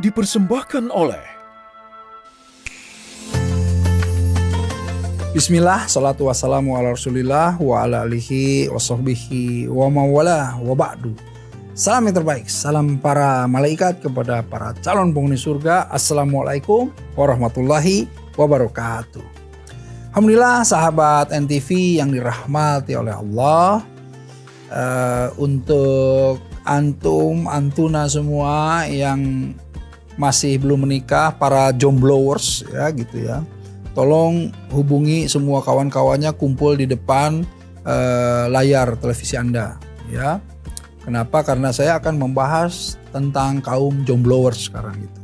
dipersembahkan oleh Bismillah, salatu wassalamu ala rasulillah wa ala alihi wa sahbihi wa mawala wa ba'du. Salam yang terbaik, salam para malaikat kepada para calon penghuni surga. Assalamualaikum warahmatullahi wabarakatuh. Alhamdulillah sahabat NTV yang dirahmati oleh Allah. Untuk antuna semua yang masih belum menikah, para jomblowers ya gitu ya. Tolong hubungi semua kawan-kawannya, kumpul di depan layar televisi Anda ya. Kenapa? Karena saya akan membahas tentang kaum jomblowers sekarang gitu.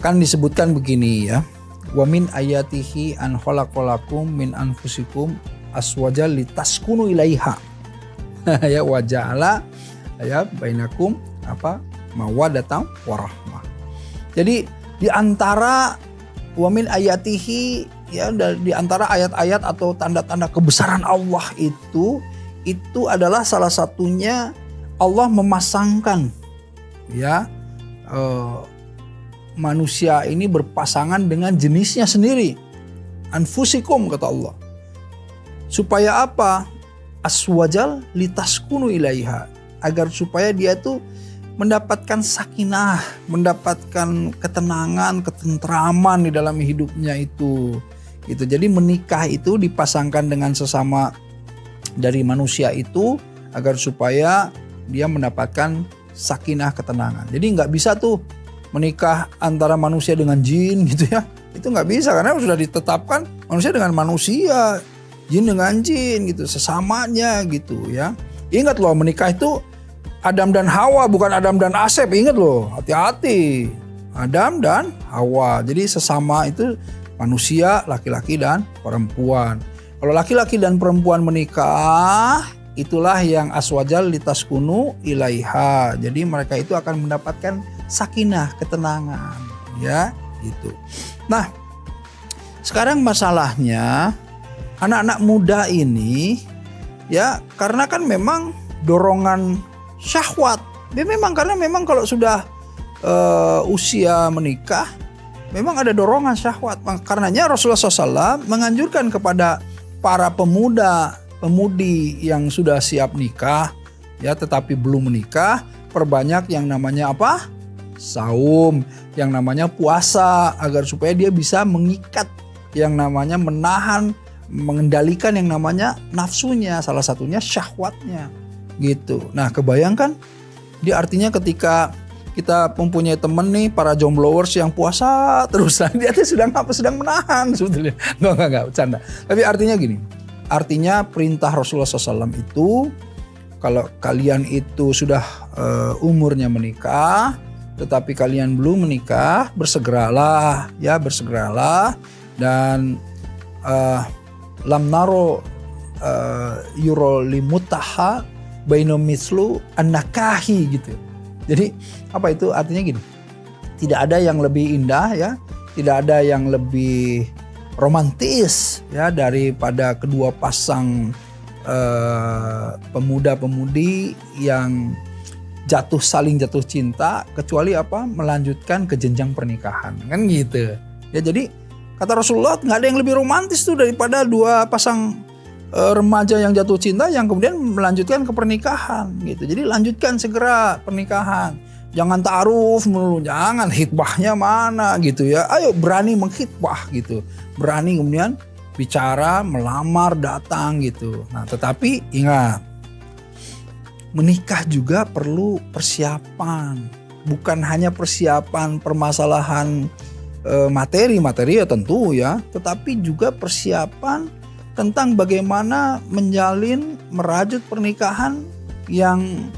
Kan disebutkan begini ya. Wa min ayatihi an khalaqalakum min anfusikum aswaja litaskunu ilaiha. Ya waja'ala ya bainakum mawaddatan warahmah. Jadi di antara wa min ayatihi ya, di antara ayat-ayat atau tanda-tanda kebesaran Allah itu adalah salah satunya Allah memasangkan ya manusia ini berpasangan dengan jenisnya sendiri. Anfusikum kata Allah. Supaya apa? Aswajal litaskunu ilaiha, agar supaya dia tuh mendapatkan sakinah, mendapatkan ketenangan, ketentraman di dalam hidupnya itu. Gitu. Jadi menikah itu dipasangkan dengan sesama dari manusia itu agar supaya dia mendapatkan sakinah, ketenangan. Jadi nggak bisa tuh menikah antara manusia dengan jin gitu ya. Itu nggak bisa karena sudah ditetapkan manusia dengan manusia, jin dengan jin gitu, sesamanya gitu ya. Ingat loh, menikah itu Adam dan Hawa, bukan Adam dan Asep. Ingat loh, hati-hati. Adam dan Hawa. Jadi sesama itu manusia, laki-laki dan perempuan. Kalau laki-laki dan perempuan menikah, itulah yang aswajal litaskunu ilaiha. Jadi mereka itu akan mendapatkan sakinah, ketenangan. Ya, gitu. Nah, sekarang masalahnya anak-anak muda ini ya, karena kan memang dorongan syahwat. Ya memang, karena memang kalau sudah usia menikah memang ada dorongan syahwat. Karenanya Rasulullah SAW menganjurkan kepada para pemudi yang sudah siap nikah ya tetapi belum menikah, perbanyak yang namanya apa? Saum, yang namanya puasa, agar supaya dia bisa mengikat yang namanya menahan, mengendalikan yang namanya nafsunya, salah satunya syahwatnya gitu. Nah kebayangkan, dia artinya ketika kita mempunyai temen nih para jomblowers yang puasa terus, dia tuh sedang menahan sebetulnya. Enggak, bercanda. Tapi artinya gini, artinya perintah Rasulullah SAW itu kalau kalian itu sudah umurnya menikah tetapi kalian belum menikah, bersegeralah dan lam naro yuro limutaha baino mislu an-nakahi gitu. Jadi apa itu artinya gini, tidak ada yang lebih indah ya, tidak ada yang lebih romantis ya daripada kedua pasang pemuda-pemudi yang saling jatuh cinta, kecuali apa? Melanjutkan ke jenjang pernikahan, kan gitu. Ya jadi kata Rasulullah nggak ada yang lebih romantis tuh daripada dua pasang remaja yang jatuh cinta yang kemudian melanjutkan ke pernikahan gitu. Jadi lanjutkan segera pernikahan. Jangan ta'aruf melulu, jangan, khitbahnya mana gitu ya. Ayo berani mengkhitbah gitu. Berani kemudian bicara, melamar, datang gitu. Nah, tetapi ingat, menikah juga perlu persiapan. Bukan hanya persiapan permasalahan materi ya tentu ya, tetapi juga persiapan tentang bagaimana menjalin, merajut pernikahan yang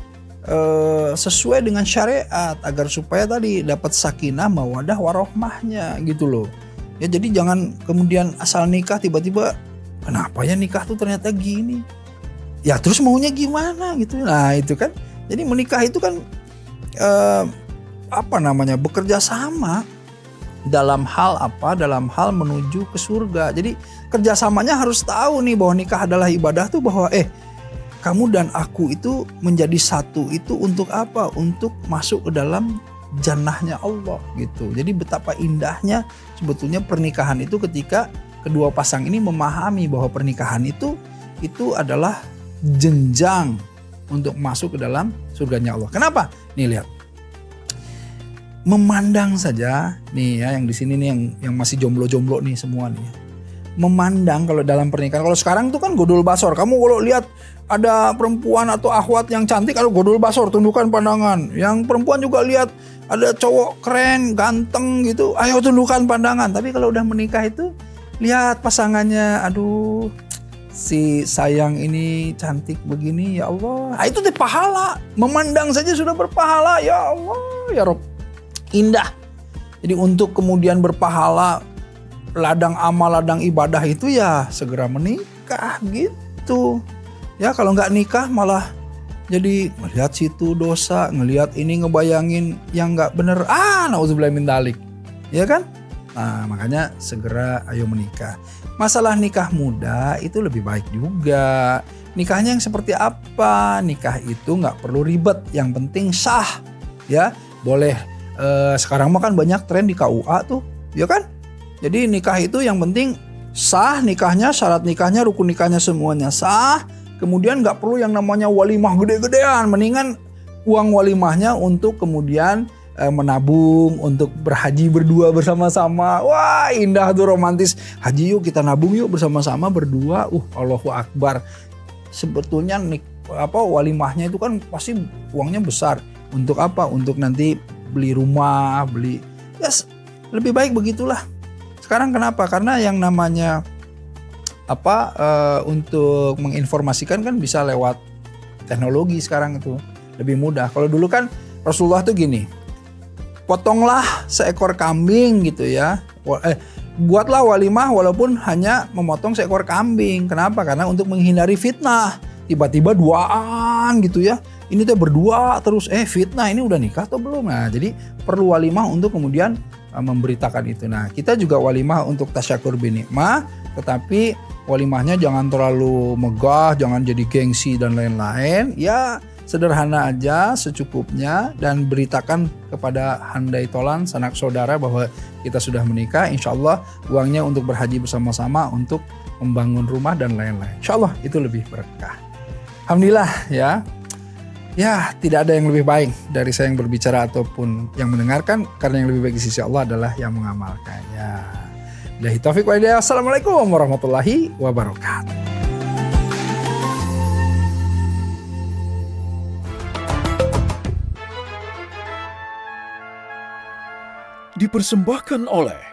sesuai dengan syariat agar supaya tadi dapat sakinah, mawaddah, warahmahnya gitu loh. Ya jadi jangan kemudian asal nikah tiba-tiba kenapa ya nikah tuh ternyata gini. Ya terus maunya gimana gitu. Nah itu kan. Jadi menikah itu kan bekerja sama dalam hal apa? Dalam hal menuju ke surga. Jadi kerjasamanya harus tahu nih bahwa nikah adalah ibadah tuh, bahwa kamu dan aku itu menjadi satu itu untuk apa? Untuk masuk ke dalam jannahnya Allah gitu. Jadi betapa indahnya sebetulnya pernikahan itu ketika kedua pasang ini memahami bahwa pernikahan itu adalah jenjang untuk masuk ke dalam surganya Allah. Kenapa? Nih lihat. Memandang saja nih ya, yang di sini nih yang masih jomblo-jomblo nih semua nih. Memandang kalau dalam pernikahan, kalau sekarang tuh kan godol basor. Kamu kalau lihat ada perempuan atau akhwat yang cantik, ada godol basor, tundukkan pandangan. Yang perempuan juga lihat ada cowok keren, ganteng gitu, ayo tundukkan pandangan. Tapi kalau udah menikah itu lihat pasangannya, aduh si sayang ini cantik begini, ya Allah. Nah, itu deh pahala. Memandang saja sudah berpahala, ya Allah, ya Rob. Indah. Jadi untuk kemudian berpahala, ladang amal, ladang ibadah itu ya segera menikah gitu. Ya kalau nggak nikah malah jadi ngelihat situ dosa, ngelihat ini ngebayangin yang nggak bener. Nauzubillah min dzalik. Ya kan? Nah makanya segera ayo menikah. Masalah nikah muda itu lebih baik juga. Nikahnya yang seperti apa? Nikah itu nggak perlu ribet, yang penting sah. Ya boleh. Sekarang mah kan banyak tren di KUA tuh, ya kan? Jadi nikah itu yang penting sah nikahnya, syarat nikahnya, rukun nikahnya semuanya sah. Kemudian nggak perlu yang namanya walimah gede-gedean, mendingan uang walimahnya untuk kemudian menabung untuk berhaji berdua bersama-sama. Wah indah tuh, romantis. Haji yuk kita nabung yuk bersama-sama berdua. Allahu Akbar. Sebetulnya walimahnya itu kan pasti uangnya besar. Untuk apa? Untuk nanti beli rumah, beli lebih baik begitulah. Sekarang kenapa? Karena yang namanya untuk menginformasikan kan bisa lewat teknologi sekarang itu lebih mudah. Kalau dulu kan Rasulullah tuh gini, potonglah seekor kambing gitu ya. Buatlah walimah walaupun hanya memotong seekor kambing. Kenapa? Karena untuk menghindari fitnah. Tiba-tiba duaan gitu ya. Ini tuh berdua terus fitnah, ini udah nikah atau belum? Nah jadi perlu walimah untuk kemudian memberitakan itu. Nah kita juga walimah untuk tasyakur binikmah, tetapi walimahnya jangan terlalu megah, jangan jadi gengsi dan lain-lain. Ya sederhana aja secukupnya, dan beritakan kepada handai tolan sanak saudara bahwa kita sudah menikah. Insya Allah uangnya untuk berhaji bersama-sama, untuk membangun rumah dan lain-lain. Insya Allah itu lebih berkah. Alhamdulillah ya. Ya, tidak ada yang lebih baik dari saya yang berbicara ataupun yang mendengarkan, karena yang lebih baik di sisi Allah adalah yang mengamalkannya. Billahi taufiq wal hidayah. Assalamualaikum warahmatullahi wabarakatuh. Dipersembahkan oleh